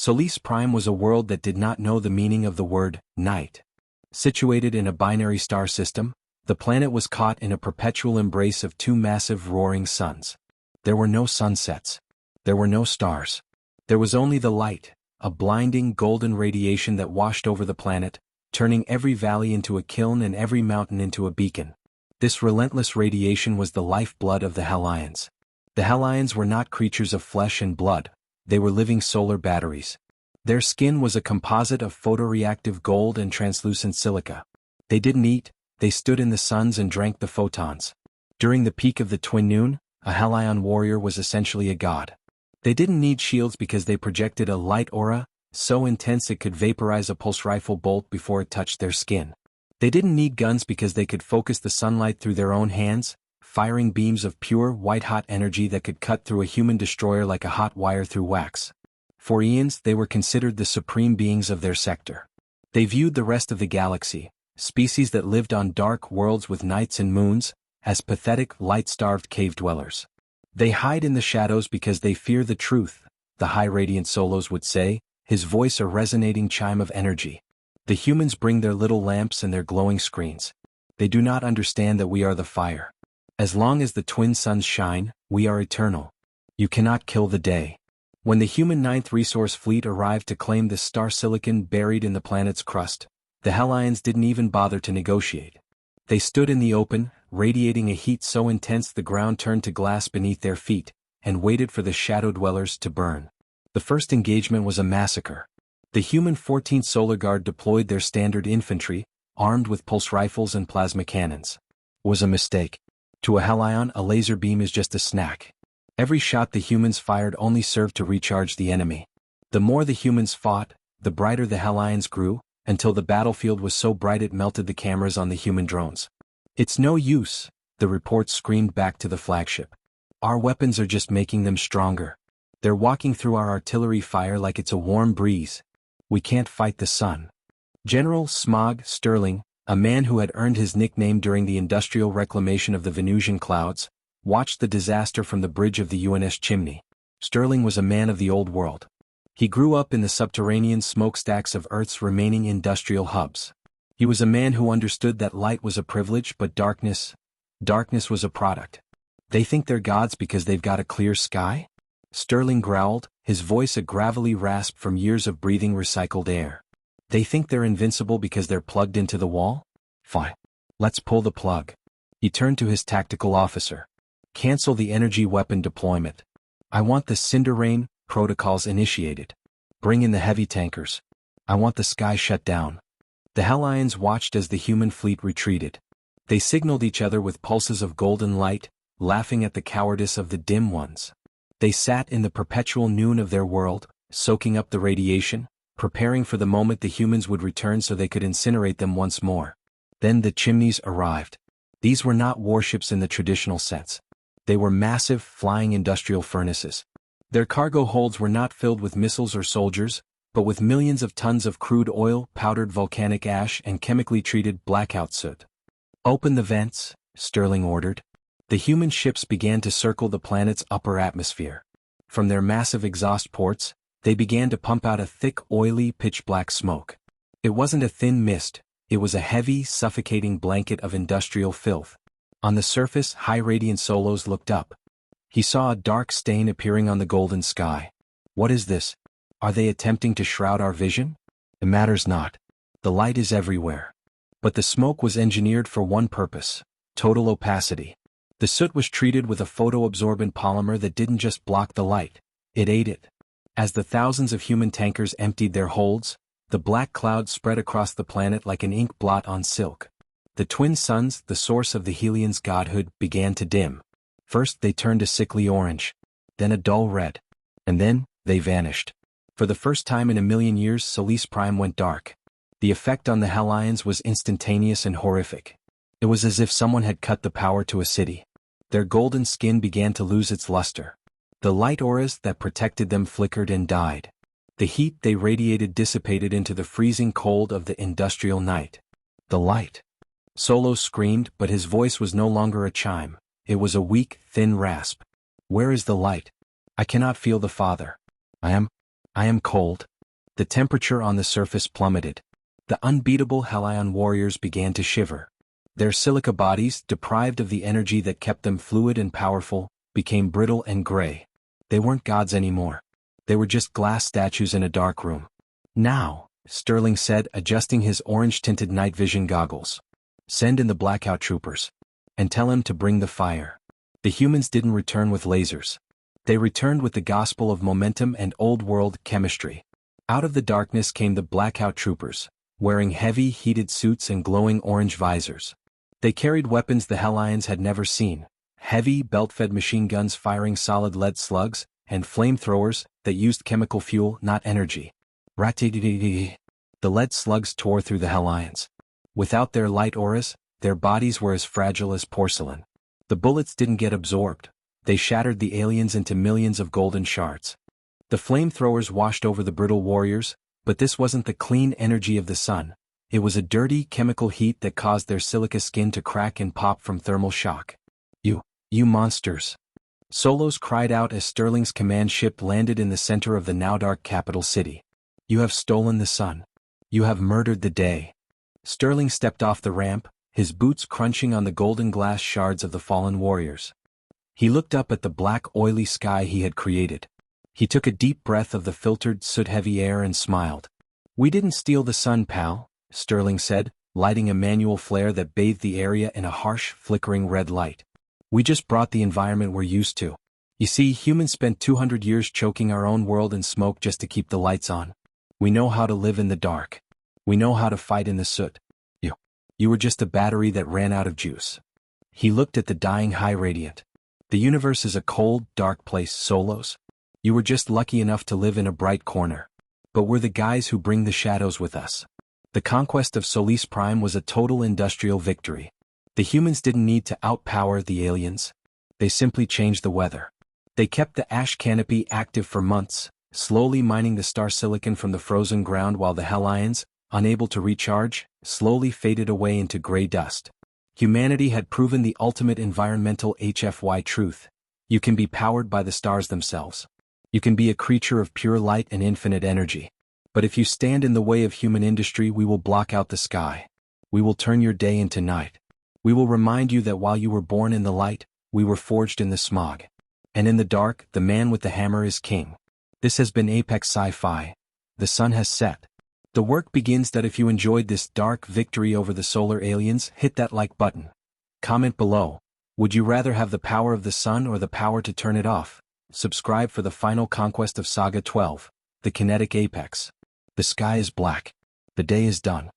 Solis Prime was a world that did not know the meaning of the word night. Situated in a binary star system, the planet was caught in a perpetual embrace of two massive roaring suns. There were no sunsets. There were no stars. There was only the light, a blinding golden radiation that washed over the planet, turning every valley into a kiln and every mountain into a beacon. This relentless radiation was the lifeblood of the Helions. The Helions were not creatures of flesh and blood, they were living solar batteries. Their skin was a composite of photoreactive gold and translucent silica. They didn't eat, they stood in the suns and drank the photons. During the peak of the twin noon, a Helion warrior was essentially a god. They didn't need shields because they projected a light aura, so intense it could vaporize a pulse rifle bolt before it touched their skin. They didn't need guns because they could focus the sunlight through their own hands, firing beams of pure, white-hot energy that could cut through a human destroyer like a hot wire through wax. For eons, they were considered the supreme beings of their sector. They viewed the rest of the galaxy, species that lived on dark worlds with nights and moons, as pathetic, light-starved cave dwellers. They hide in the shadows because they fear the truth, the high radiant Solos would say, his voice a resonating chime of energy. The humans bring their little lamps and their glowing screens. They do not understand that we are the fire. As long as the twin suns shine, we are eternal. You cannot kill the day. When the human Ninth Resource Fleet arrived to claim the star silicon buried in the planet's crust, the Helions didn't even bother to negotiate. They stood in the open, radiating a heat so intense the ground turned to glass beneath their feet, and waited for the shadow dwellers to burn. The first engagement was a massacre. The human 14th Solar Guard deployed their standard infantry, armed with pulse rifles and plasma cannons. It was a mistake. To a Helion, a laser beam is just a snack. Every shot the humans fired only served to recharge the enemy. The more the humans fought, the brighter the Helions grew, until the battlefield was so bright it melted the cameras on the human drones. It's no use, the reports screamed back to the flagship. Our weapons are just making them stronger. They're walking through our artillery fire like it's a warm breeze. We can't fight the sun. General Smog Sterling, a man who had earned his nickname during the industrial reclamation of the Venusian clouds, watched the disaster from the bridge of the UNS chimney. Sterling was a man of the old world. He grew up in the subterranean smokestacks of Earth's remaining industrial hubs. He was a man who understood that light was a privilege but darkness was a product. They think they're gods because they've got a clear sky? Sterling growled, his voice a gravelly rasp from years of breathing recycled air. They think they're invincible because they're plugged into the wall? Fine. Let's pull the plug. He turned to his tactical officer. Cancel the energy weapon deployment. I want the Cinder Rain protocols initiated. Bring in the heavy tankers. I want the sky shut down. The Helions watched as the human fleet retreated. They signaled each other with pulses of golden light, laughing at the cowardice of the dim ones. They sat in the perpetual noon of their world, soaking up the radiation, preparing for the moment the humans would return so they could incinerate them once more. Then the chimneys arrived. These were not warships in the traditional sense. They were massive, flying industrial furnaces. Their cargo holds were not filled with missiles or soldiers, but with millions of tons of crude oil, powdered volcanic ash, and chemically treated blackout soot. Open the vents, Sterling ordered. The human ships began to circle the planet's upper atmosphere. From their massive exhaust ports, they began to pump out a thick, oily, pitch-black smoke. It wasn't a thin mist, it was a heavy, suffocating blanket of industrial filth. On the surface, high-radiant Solos looked up. He saw a dark stain appearing on the golden sky. What is this? Are they attempting to shroud our vision? It matters not. The light is everywhere. But the smoke was engineered for one purpose: total opacity. The soot was treated with a photo-absorbent polymer that didn't just block the light, it ate it. As the thousands of human tankers emptied their holds, the black cloud spread across the planet like an ink blot on silk. The twin suns, the source of the Helions' godhood, began to dim. First they turned a sickly orange, then a dull red, and then they vanished. For the first time in a million years, Solis Prime went dark. The effect on the Helions was instantaneous and horrific. It was as if someone had cut the power to a city. Their golden skin began to lose its luster. The light auras that protected them flickered and died. The heat they radiated dissipated into the freezing cold of the industrial night. The light. Solos screamed, but his voice was no longer a chime. It was a weak, thin rasp. Where is the light? I cannot feel the Father. I am I am cold. The temperature on the surface plummeted. The unbeatable Helion warriors began to shiver. Their silica bodies, deprived of the energy that kept them fluid and powerful, became brittle and gray. They weren't gods anymore. They were just glass statues in a dark room. Now, Sterling said, adjusting his orange-tinted night vision goggles. Send in the blackout troopers. And tell him to bring the fire. The humans didn't return with lasers. They returned with the gospel of momentum and old-world chemistry. Out of the darkness came the blackout troopers, wearing heavy, heated suits and glowing orange visors. They carried weapons the Helions had never seen, heavy, belt-fed machine guns firing solid lead slugs, and flamethrowers that used chemical fuel, not energy. The lead slugs tore through the Helions. Without their light auras, their bodies were as fragile as porcelain. The bullets didn't get absorbed. They shattered the aliens into millions of golden shards. The flamethrowers washed over the brittle warriors, but this wasn't the clean energy of the sun. It was a dirty chemical heat that caused their silica skin to crack and pop from thermal shock. You monsters! Solos cried out as Sterling's command ship landed in the center of the now dark capital city. You have stolen the sun. You have murdered the day. Sterling stepped off the ramp, his boots crunching on the golden glass shards of the fallen warriors. He looked up at the black, oily sky he had created. He took a deep breath of the filtered, soot-heavy air and smiled. We didn't steal the sun, pal, Sterling said, lighting a manual flare that bathed the area in a harsh, flickering red light. We just brought the environment we're used to. You see, humans spent 200 years choking our own world in smoke just to keep the lights on. We know how to live in the dark. We know how to fight in the soot. You were just a battery that ran out of juice. He looked at the dying High Radiant. The universe is a cold, dark place, Solos. You were just lucky enough to live in a bright corner. But we're the guys who bring the shadows with us. The conquest of Solis Prime was a total industrial victory. The humans didn't need to outpower the aliens. They simply changed the weather. They kept the ash canopy active for months, slowly mining the star silicon from the frozen ground while the Helions, unable to recharge, slowly faded away into gray dust. Humanity had proven the ultimate environmental HFY truth. You can be powered by the stars themselves. You can be a creature of pure light and infinite energy. But if you stand in the way of human industry, we will block out the sky. We will turn your day into night. We will remind you that while you were born in the light, we were forged in the smog. And in the dark, the man with the hammer is king. This has been Apex Sci-Fi. The sun has set. The work begins. That if you enjoyed this dark victory over the solar aliens, hit that like button. Comment below. Would you rather have the power of the sun or the power to turn it off? Subscribe for the final conquest of Saga 12, the kinetic apex. The sky is black. The day is done.